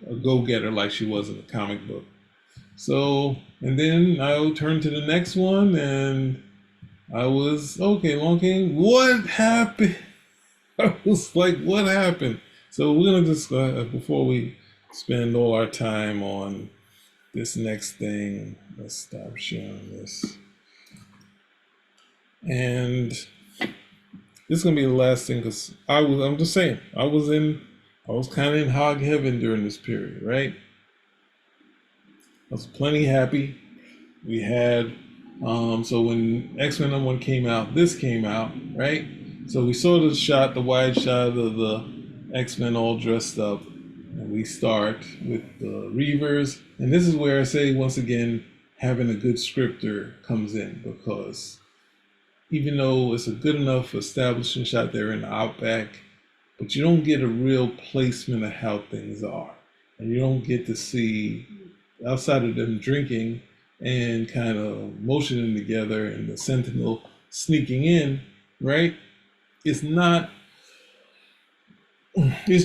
a go-getter like she was in the comic book. So, and then I'll turn to the next one, and I was, okay, Long King, what happened? I was like, what happened? So we're going to just, before we spend all our time on this next thing, let's stop sharing this. And this is going to be the last thing, because I'm just saying, I was kind of in hog heaven during this period, right? I was plenty happy. We had, so when X-Men #1 came out, this came out, right? So we saw the wide shot of the X-Men all dressed up. And we start with the Reavers. And this is where I say, once again, having a good scripter comes in, because even though it's a good enough establishing shot there in the Outback, but you don't get a real placement of how things are. And you don't get to see, outside of them drinking and kind of motioning together and the Sentinel sneaking in, right? It's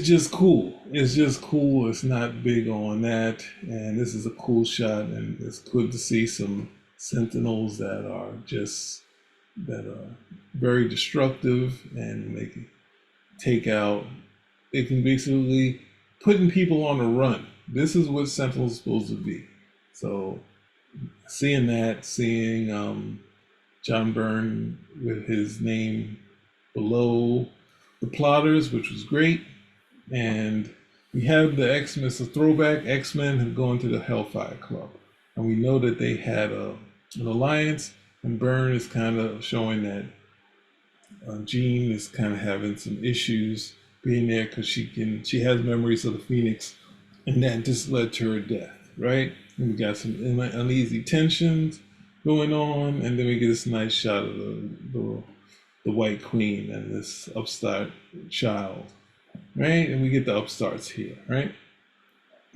just cool. It's not big on that. And this is a cool shot, and it's good to see some Sentinels that are very destructive, and they can take out, they can basically putting people on the run. This is what Sentinel's supposed to be. So seeing John Byrne with his name below the plotters, which was great. And we have the X-Men, it's a throwback. X-Men have gone to the Hellfire Club. And we know that they had an alliance, and Byrne is kind of showing that Jean is kind of having some issues being there, because she has memories of the Phoenix, and that just led to her death, right? And we got some uneasy tensions going on, and then we get this nice shot of the White Queen and this upstart child, right? And we get the upstarts here, right?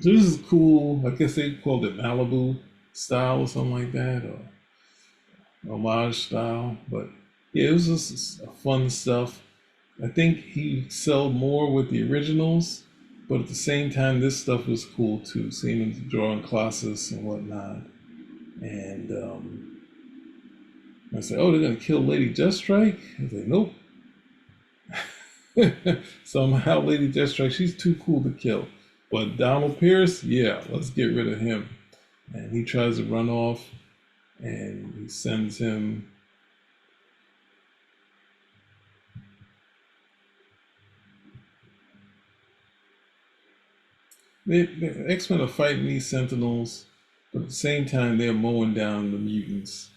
So this is cool. I guess they called it Malibu style or something like that, or homage style. But yeah, it was just fun stuff. I think he sold more with the originals, but at the same time, this stuff was cool too, seeing him drawing Colossus and whatnot. And I said, oh, they're going to kill Lady Deathstrike? I was like, nope. Somehow Lady Deathstrike, she's too cool to kill. But Donald Pierce, yeah, let's get rid of him. And he tries to run off, and he sends him. The X-Men are fighting these Sentinels, but at the same time, they're mowing down the mutants.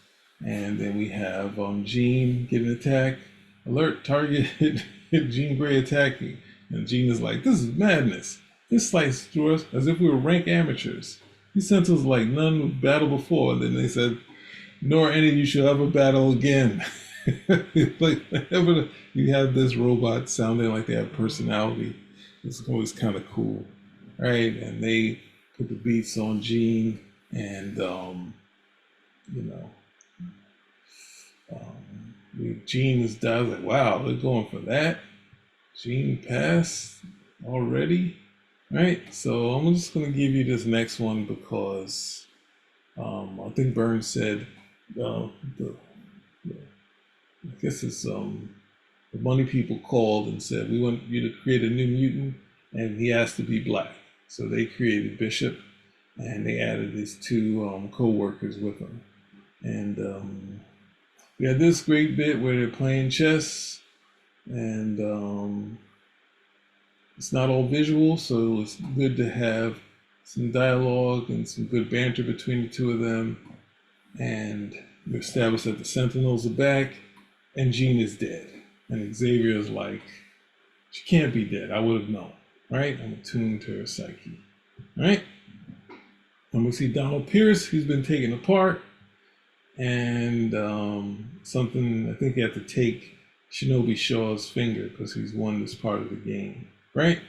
And then we have Jean getting attacked. Alert, target, Jean Grey attacking. And Jean is like, this is madness. This slices through us as if we were rank amateurs. These Sentinels like none would battle before. And then they said, nor any of you shall ever battle again. Like, whenever you have this robot sounding like they have personality, it's always kind of cool, right? And they put the beats on Jean, and Jean is died. Like, wow, they're going for that. Jean passed already, right? So I'm just gonna give you this next one because I think Byrne said I guess it's the money people called and said, we want you to create a new mutant, and he has to be black. So they created Bishop, and they added his two co-workers with him. And we had this great bit where they're playing chess, and it's not all visual, so it's good to have some dialogue and some good banter between the two of them. And we established that the Sentinels are back, and Jean is dead. And Xavier is like, she can't be dead. I would have known, right? I'm attuned to her psyche, right? And we see Donald Pierce, who's been taken apart, and something, I think he had to take Shinobi Shaw's finger because he's won this part of the game, right?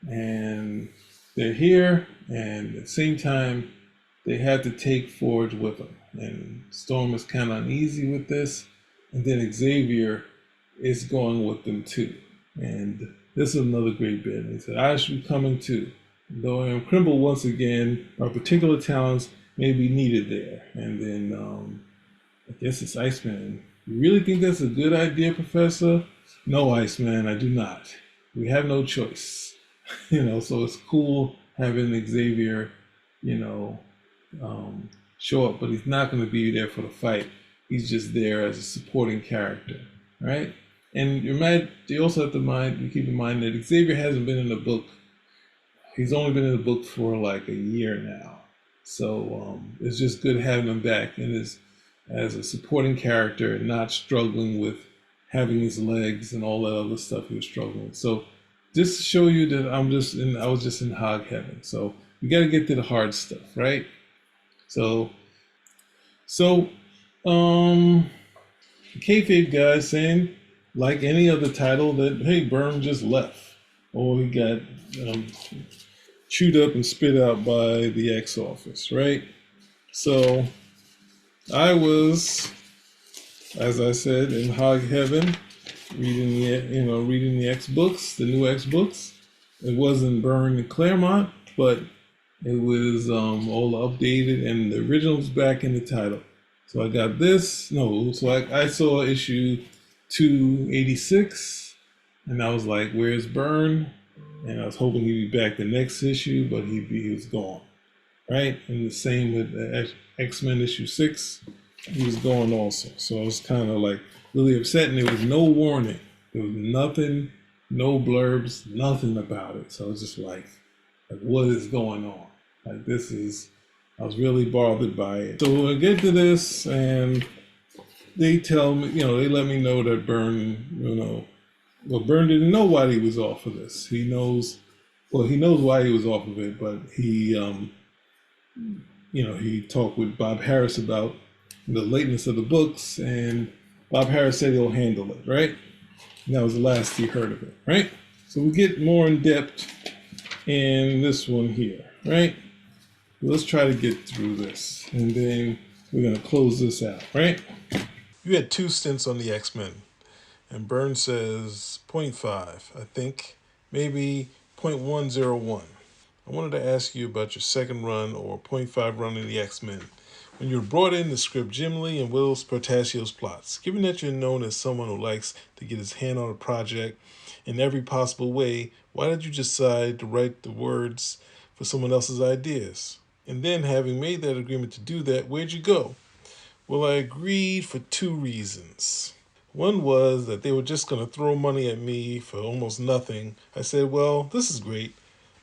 And they're here, and at the same time, they had to take Forge with them. And Storm is kind of uneasy with this, and then Xavier is going with them too. And this is another great bit. He said, I should be coming too. Though I am crippled once again, our particular talents may be needed there. And then I guess it's Iceman. You really think that's a good idea, Professor? No, Iceman, I do not. We have no choice. So it's cool having Xavier, show up, but he's not going to be there for the fight. He's just there as a supporting character, right? And you also have to keep in mind that Xavier hasn't been in the book. He's only been in the book for like a year now. So it's just good having him back as a supporting character and not struggling with having his legs and all that other stuff he was struggling with. So just to show you that I was just in hog heaven. So we got to get to the hard stuff, right? So the kayfabe guy saying, like any other title, that hey, Byrne just left, or he got chewed up and spit out by the X office, right? So I was, as I said, in hog heaven, reading the X books, the new X books. It wasn't Byrne and Claremont, but it was all updated, and the original's back in the title. So I got this. I saw issue 286, and I was like, "Where's Byrne?" And I was hoping he'd be back the next issue, but he was gone, right? And the same with X-Men issue 6, he was gone also. So I was kind of like really upset, and there was no warning. There was nothing, no blurbs, nothing about it. So I was just like what is going on? I was really bothered by it. So I get to this, and they tell me, they let me know that Byrne, Byrne didn't know why he was off of this. He knows why he was off of it, but he talked with Bob Harris about the lateness of the books, and Bob Harris said he'll handle it, right? And that was the last he heard of it, right? So we get more in depth in this one here, right? Let's try to get through this, and then we're going to close this out, right? You had 2 stints on the X-Men, and Byrne says 0.5, I think, maybe 0.101. I wanted to ask you about your second run or 0.5 run in the X-Men. When you were brought in to script Jim Lee and Whilce Portacio's plots, given that you're known as someone who likes to get his hand on a project in every possible way, why did you decide to write the words for someone else's ideas? And then, having made that agreement to do that, where'd you go? Well, I agreed for 2 reasons. One was that they were just going to throw money at me for almost nothing. I said, well, this is great.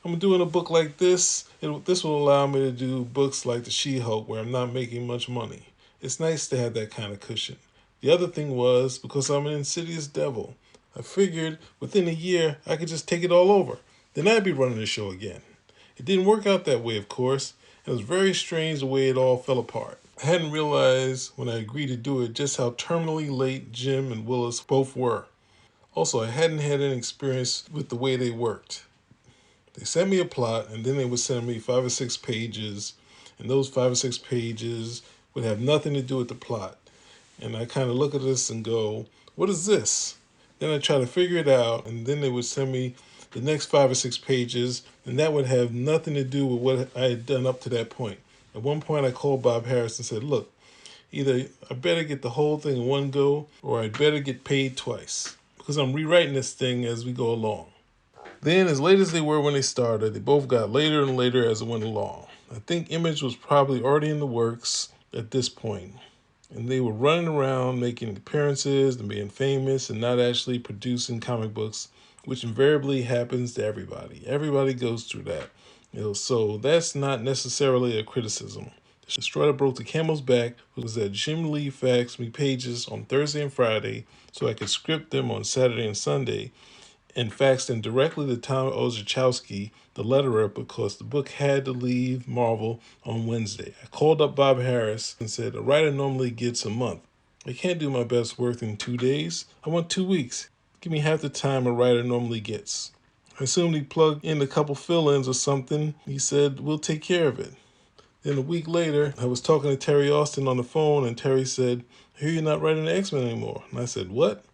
I'm doing a book like this. This will allow me to do books like The She-Hulk where I'm not making much money. It's nice to have that kind of cushion. The other thing was because I'm an insidious devil. I figured within a year I could just take it all over. Then I'd be running the show again. It didn't work out that way, of course. It was very strange the way it all fell apart. I hadn't realized when I agreed to do it just how terminally late Jim and Whilce both were. Also, I hadn't had any experience with the way they worked. They sent me a plot, and then they would send me 5 or 6 pages, and those 5 or 6 pages would have nothing to do with the plot. And I kind of look at this and go, what is this? Then I try to figure it out, and then they would send me the next 5 or 6 pages, and that would have nothing to do with what I had done up to that point. At one point, I called Bob Harris and said, look, either I better get the whole thing in one go, or I'd better get paid twice, because I'm rewriting this thing as we go along. Then, as late as they were when they started, they both got later and later as it went along. I think Image was probably already in the works at this point. And they were running around making appearances and being famous and not actually producing comic books, which invariably happens to everybody. Everybody goes through that. So that's not necessarily a criticism. The straw that broke the camel's back was that Jim Lee faxed me pages on Thursday and Friday so I could script them on Saturday and Sunday. and faxed in directly to Tom Orzechowski, the letterer, because the book had to leave Marvel on Wednesday. I called up Bob Harras and said, a writer normally gets a month. I can't do my best work in 2 days. I want 2 weeks. Give me half the time a writer normally gets. I assumed he'd plug in a couple fill-ins or something. He said, we'll take care of it. Then a week later, I was talking to Terry Austin on the phone, and Terry said, I hear you're not writing the X-Men anymore. And I said, what?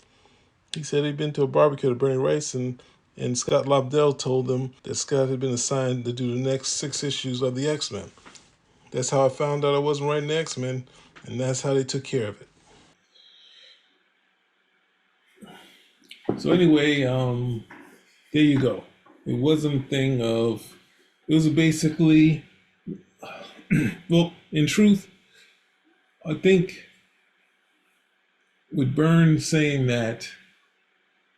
He said he'd been to a barbecue at Bernie Rice, and Scott Lobdell told him that Scott had been assigned to do the next 6 issues of the X-Men. That's how I found out I wasn't writing the X-Men, and that's how they took care of it. So anyway, there you go. It wasn't a thing of, it was basically, well, in truth, I think with Byrne saying that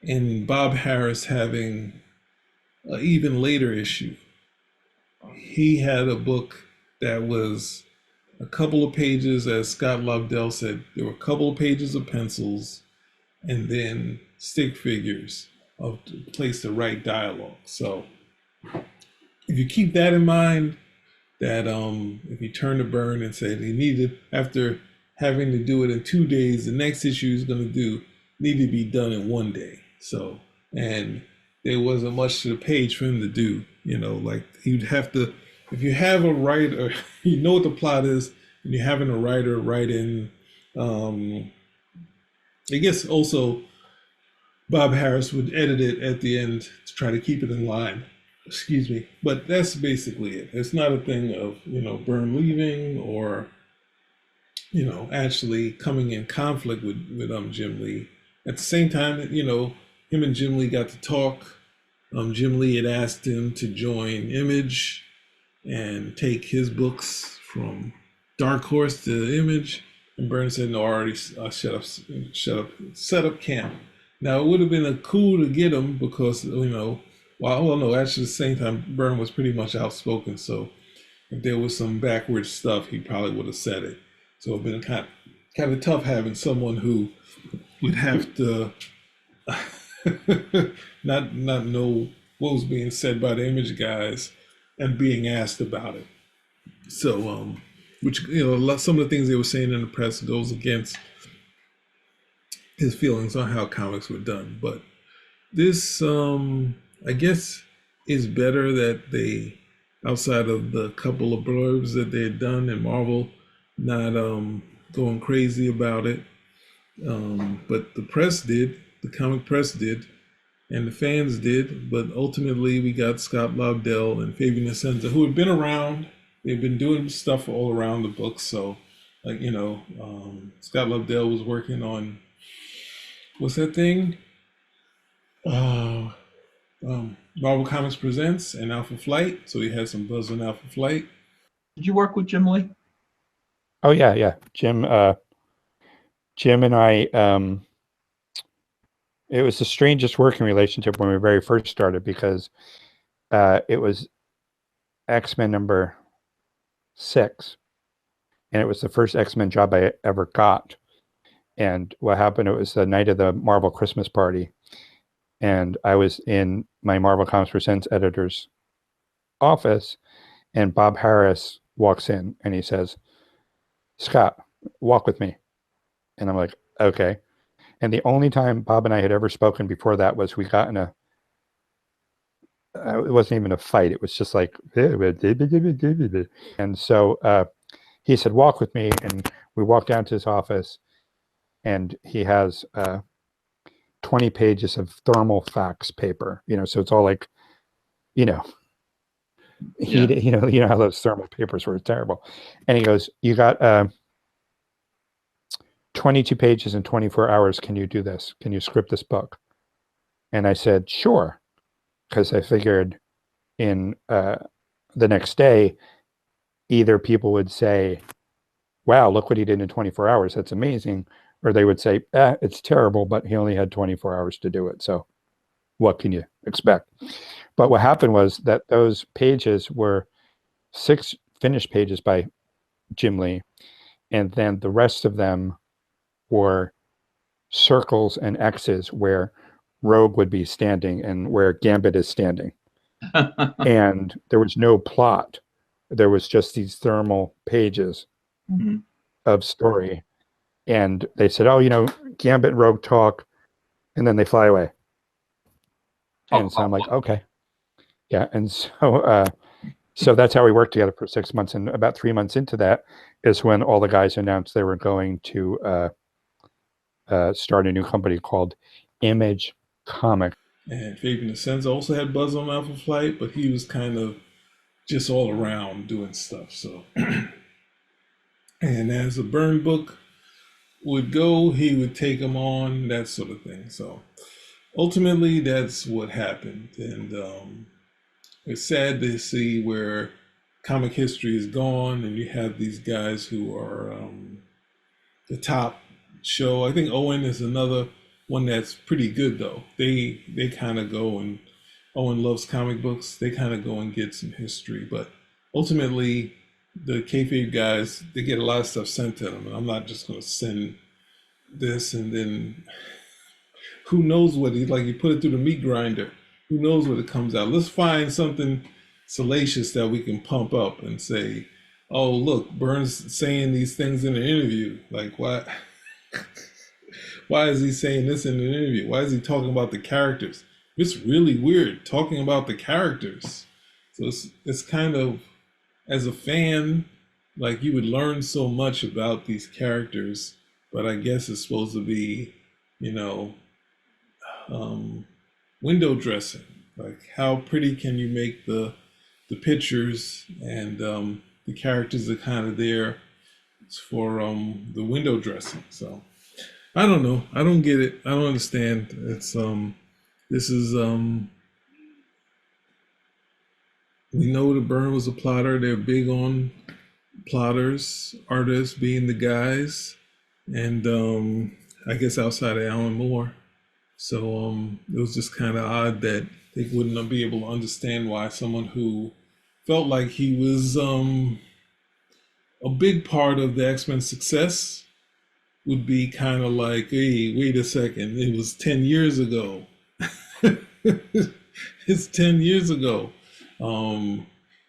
and Bob Harras having an even later issue, he had a book that was a couple of pages, as Scott Lobdell said, there were a couple of pages of pencils and then stick figures of place to write dialogue. So if you keep that in mind, that if you turn to Byrne and said he needed, after having to do it in 2 days, the next issue is going to need to be done in 1 day. So, and there wasn't much to the page for him to do, like he'd have to, if you have a writer, you know what the plot is, and you're having a writer write in, I guess also Bob Harras would edit it at the end to try to keep it in line. Excuse me. But that's basically it. It's not a thing of, Byrne leaving or, actually coming in conflict with Jim Lee. At the same time, him and Jim Lee got to talk. Jim Lee had asked him to join Image and take his books from Dark Horse to Image. And Byrne said, no, I already set up camp. Now, it would have been a cool to get him because, no, actually, at the same time, Byrne was pretty much outspoken. So if there was some backwards stuff, he probably would have said it. So it would have been kind of tough having someone who would have to not know what was being said by the Image guys and being asked about it. So, which, some of the things they were saying in the press goes against his feelings on how comics were done. But this, I guess, is better that they, outside of the couple of blurbs that they had done in Marvel, not going crazy about it. But the press did, the comic press did, and the fans did. But ultimately, we got Scott Lobdell and Fabian Nicieza, who had been around. They've been doing stuff all around the book. So, Scott Lobdell was working on, what's that thing? Marvel Comics Presents and Alpha Flight. So he had some buzz on Alpha Flight. Did you work with Jim Lee? Oh yeah. Jim and I, it was the strangest working relationship when we very first started, because it was X-Men number 6, and it was the first X-Men job I ever got. And what happened, it was the night of the Marvel Christmas party, and I was in my Marvel Comics Presents editor's office, and Bob Harras walks in and he says, Scott, walk with me. And I'm like, okay. And the only time Bob and I had ever spoken before that was we got in it wasn't even a fight. It was just like, and so he said, walk with me. And we walked down to his office, and he has 20 pages of thermal fax paper, so it's all like, you know how those thermal papers were terrible. And he goes, you got 22 pages in 24 hours. Can you do this? Can you script this book? And I said, sure. Because I figured in the next day, either people would say, wow, look what he did in 24 hours. That's amazing. Or they would say, it's terrible, but he only had 24 hours to do it. So what can you expect? But what happened was that those pages were 6 finished pages by Jim Lee. And then the rest of them were circles and X's where Rogue would be standing and where Gambit is standing. And there was no plot. There was just these thermal pages of story. And they said, oh, Gambit and Rogue talk, and then they fly away. And so I'm like, okay. Yeah. And so that's how we worked together for 6 months. And about 3 months into that is when all the guys announced they were going to start a new company called Image Comics. And Fabian Ascens also had Buzz on Alpha Flight, but he was kind of just all around doing stuff. So, and as a Byrne book would go, he would take them on, that sort of thing. So ultimately, that's what happened. And it's sad to see where comic history is gone, and you have these guys who are the top show. I think Owen is another one that's pretty good, though. They kind of go, and Owen loves comic books. They kind of go and get some history, but ultimately, the kayfabe guys, they get a lot of stuff sent to them, and I'm not just going to send this and then who knows what you put it through the meat grinder. Who knows what it comes out? Let's find something salacious that we can pump up and say, oh, look, Byrne's saying these things in an interview. Like, what? Why is he saying this in an interview? Why is he talking about the characters? It's really weird talking about the characters. So it's kind of, as a fan, like you would learn so much about these characters, but I guess it's supposed to be, window dressing. Like, how pretty can you make the pictures, and the characters are kind of there for the window dressing. So I don't know. I don't get it. I don't understand. It's this is we know that Byrne was a plotter. They're big on plotters, artists being the guys, and I guess outside of Alan Moore. So it was just kind of odd that they wouldn't be able to understand why someone who felt like he was a big part of the X-Men success would be kind of like, hey, wait a second, it was 10 years ago. It's 10 years ago.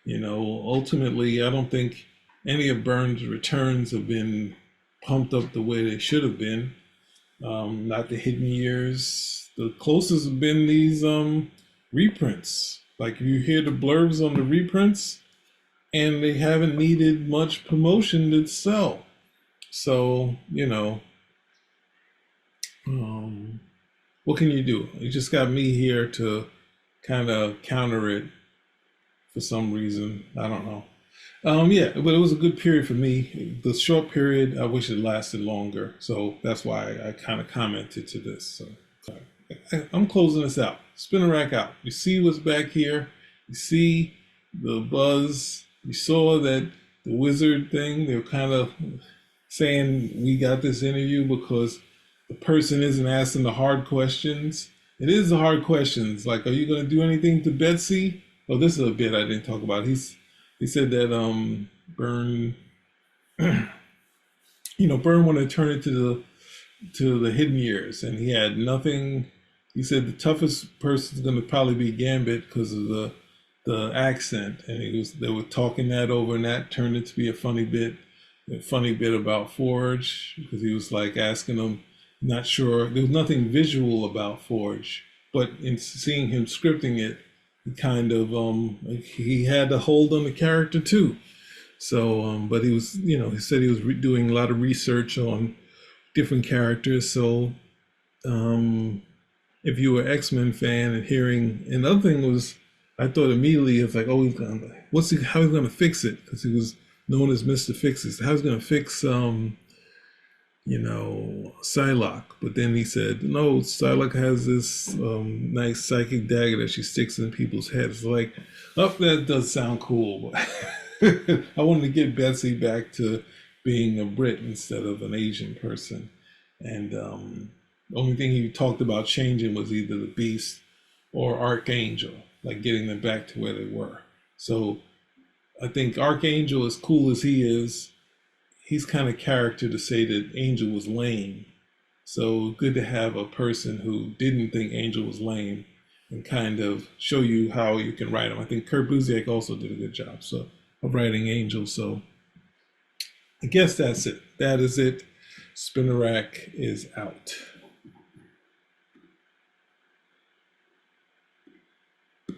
Ultimately, I don't think any of Byrne's returns have been pumped up the way they should have been. Not the hidden years. The closest have been these reprints. Like, you hear the blurbs on the reprints, and they haven't needed much promotion to sell. So, what can you do? You just got me here to kind of counter it for some reason. I don't know. But it was a good period for me. The short period, I wish it lasted longer. So that's why I kind of commented to this. So I'm closing this out. Spin a rack out. You see what's back here. You see the buzz. You saw that the wizard thing. They're kind of saying we got this interview because the person isn't asking the hard questions. It is the hard questions. Like, are you going to do anything to Betsy? Oh, this is a bit I didn't talk about. He said that Byrne, Byrne wanted to turn it to the hidden years, and he had nothing. He said the toughest person is going to probably be Gambit because of the accent, and they were talking that over, and that turned it to be a funny bit about Forge, because he was like asking him, not sure, there was nothing visual about Forge, but in seeing him scripting it, he kind of he had a hold on the character too. So but he was, he said he was doing a lot of research on different characters. So if you were an X-Men fan and hearing, another thing was, I thought immediately, it's like, oh, how he's gonna fix it, because he was known as Mr. Fixes. How he's gonna fix Psylocke. But then he said, no, Psylocke has this nice psychic dagger that she sticks in people's heads. Like, that does sound cool. But I wanted to get Betsy back to being a Brit instead of an Asian person. And the only thing he talked about changing was either the Beast or Archangel, like getting them back to where they were. So I think Archangel, as cool as he is, he's kind of character to say that Angel was lame. So good to have a person who didn't think Angel was lame and kind of show you how you can write him. I think Kurt Busiek also did a good job of writing Angel. So I guess that's it. That is it. Spinner Rack is out.